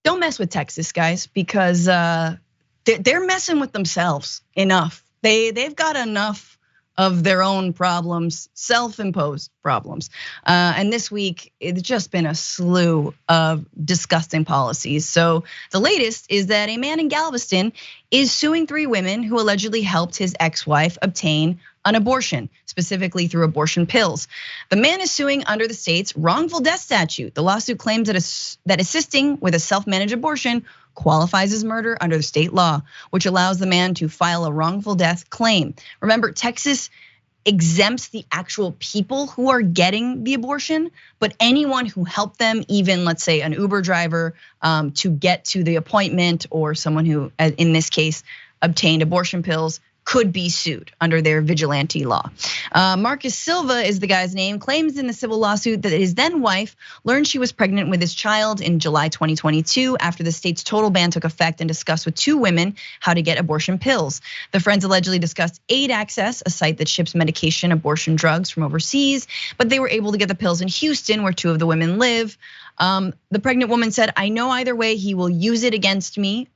don't mess with Texas, guys, because they're messing with themselves enough. They've got enough of their own problems, self-imposed problems. And this week, it's just been a slew of disgusting policies. So the latest is that a man in Galveston is suing 3 women who allegedly helped his ex-wife obtain an abortion, specifically through abortion pills. The man is suing under the state's wrongful death statute. The lawsuit claims that assisting with a self-managed abortion qualifies as murder under the state law, which allows the man to file a wrongful death claim. Remember, Texas exempts the actual people who are getting the abortion, but anyone who helped them, even let's say an Uber driver to get to the appointment, or someone who, in this case, obtained abortion pills, could be sued under their vigilante law. Marcus Silva is the guy's name, claims in the civil lawsuit that his then wife learned she was pregnant with his child in July 2022 after the state's total ban took effect, and discussed with 2 women how to get abortion pills. The friends allegedly discussed Aid Access, a site that ships medication, abortion drugs from overseas, but they were able to get the pills in Houston, where 2 of the women live. The pregnant woman said, "I know either way he will use it against me."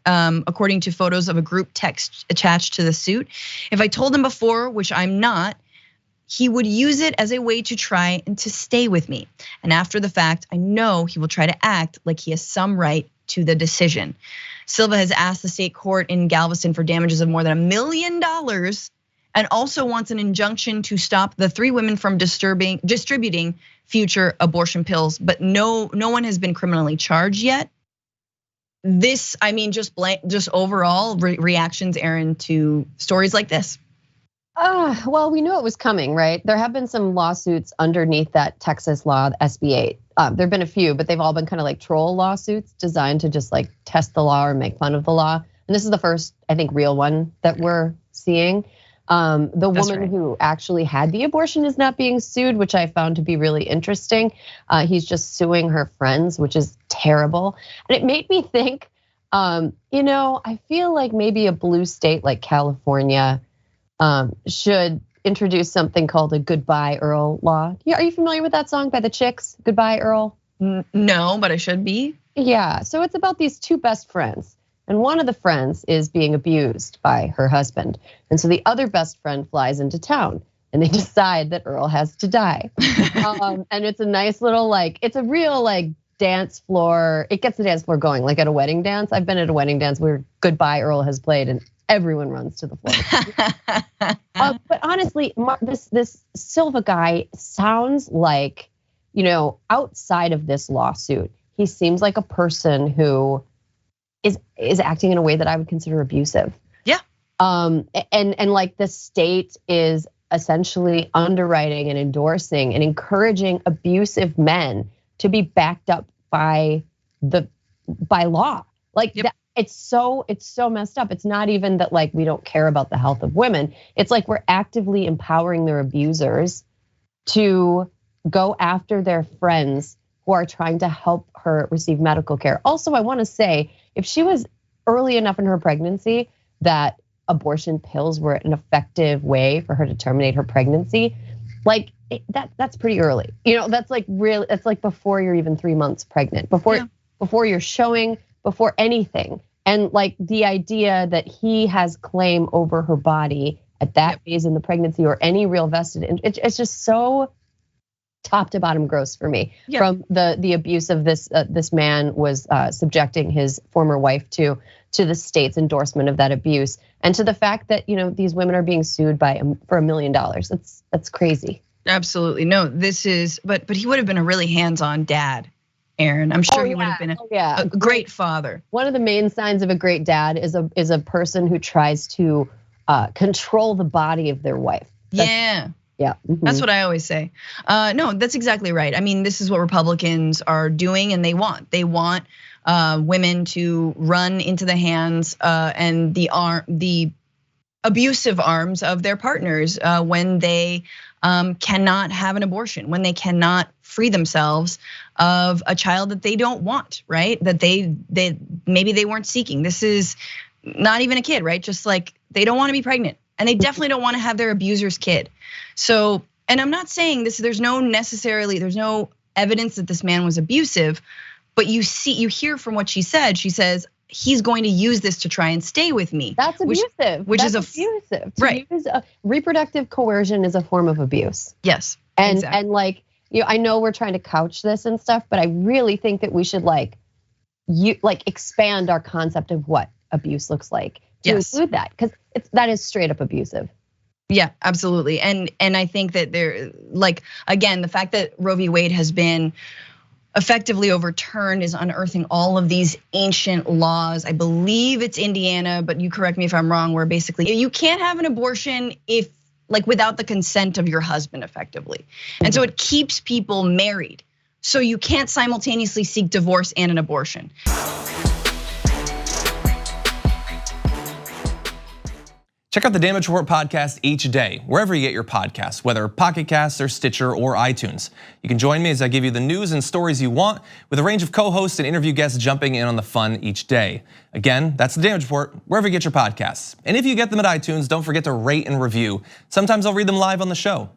According to photos of a group text attached to the suit. "If I told him before, which I'm not, he would use it as a way to try and to stay with me. And after the fact, I know he will try to act like he has some right to the decision." Silva has asked the state court in Galveston for damages of more than $1 million, and also wants an injunction to stop the 3 women from distributing future abortion pills. But no one has been criminally charged yet. This, I mean, just overall reactions, Erin, to stories like this. Well, we knew it was coming, right? There have been some lawsuits underneath that Texas law, the SB 8. There've been a few, but they've all been kind of like troll lawsuits designed to just like test the law or make fun of the law. And this is the first, I think, real one that we're seeing. The woman who actually had the abortion is not being sued, which I found to be really interesting. He's just suing her friends, which is terrible. And it made me think, I feel like maybe a blue state like California should introduce something called a Goodbye Earl law. Are you familiar with that song by the Chicks, Goodbye Earl? No, but I should be. Yeah, so it's about these 2 best friends. And one of the friends is being abused by her husband. And so the other best friend flies into town, and they decide that Earl has to die. And it's a nice little, it's a real dance floor. It gets the dance floor going, like at a wedding dance. I've been at a wedding dance where Goodbye Earl has played, and everyone runs to the floor. But honestly, this Silva guy sounds like, outside of this lawsuit, he seems like a person who is acting in a way that I would consider abusive. Yeah. And like the state is essentially underwriting and endorsing and encouraging abusive men to be backed up by law. It's so messed up. It's not even that we don't care about the health of women. It's like we're actively empowering their abusers to go after their friends who are trying to help her receive medical care. Also, I want to say, if she was early enough in her pregnancy that abortion pills were an effective way for her to terminate her pregnancy, that's pretty early. That's that's like before you're even 3 months pregnant, before you're showing, before anything. And the idea that he has claim over her body at that phase in the pregnancy, or any real vested, it's just so top to bottom gross for me. Yep. From the abuse of this man was subjecting his former wife to the state's endorsement of that abuse, and to the fact that these women are being sued for $1 million. That's crazy. Absolutely. No, this is, but he would have been a really hands-on dad, Erin. I'm sure he would have been a great father. One of the main signs of a great dad is a person who tries to control the body of their wife. Yeah. That's what I always say. No, that's exactly right. I mean, this is what Republicans are doing, and they want women to run into the hands and the abusive arms of their partners when they cannot have an abortion, when they cannot free themselves of a child that they don't want, right? That they maybe they weren't seeking. This is not even a kid, right? Just like they don't want to be pregnant, and they definitely don't want to have their abuser's kid. So, and I'm not saying this, there's no evidence that this man was abusive, But you hear from what she said. She says, he's going to use this to try and stay with me. That's abusive. That's abusive. Right. Reproductive coercion is a form of abuse. Yes. And exactly. and like, I know we're trying to couch this and stuff, but I really think that we should expand our concept of what abuse looks like to include that, because that is straight up abusive. Yeah, absolutely. And I think that again, the fact that Roe v. Wade has been effectively overturned is unearthing all of these ancient laws. I believe it's Indiana, but you correct me if I'm wrong, where basically you can't have an abortion without the consent of your husband effectively. And so it keeps people married. So you can't simultaneously seek divorce and an abortion. Check out the Damage Report podcast each day, wherever you get your podcasts, whether Pocket Casts or Stitcher or iTunes. You can join me as I give you the news and stories you want, with a range of co-hosts and interview guests jumping in on the fun each day. Again, that's the Damage Report, wherever you get your podcasts. And if you get them at iTunes, don't forget to rate and review. Sometimes I'll read them live on the show.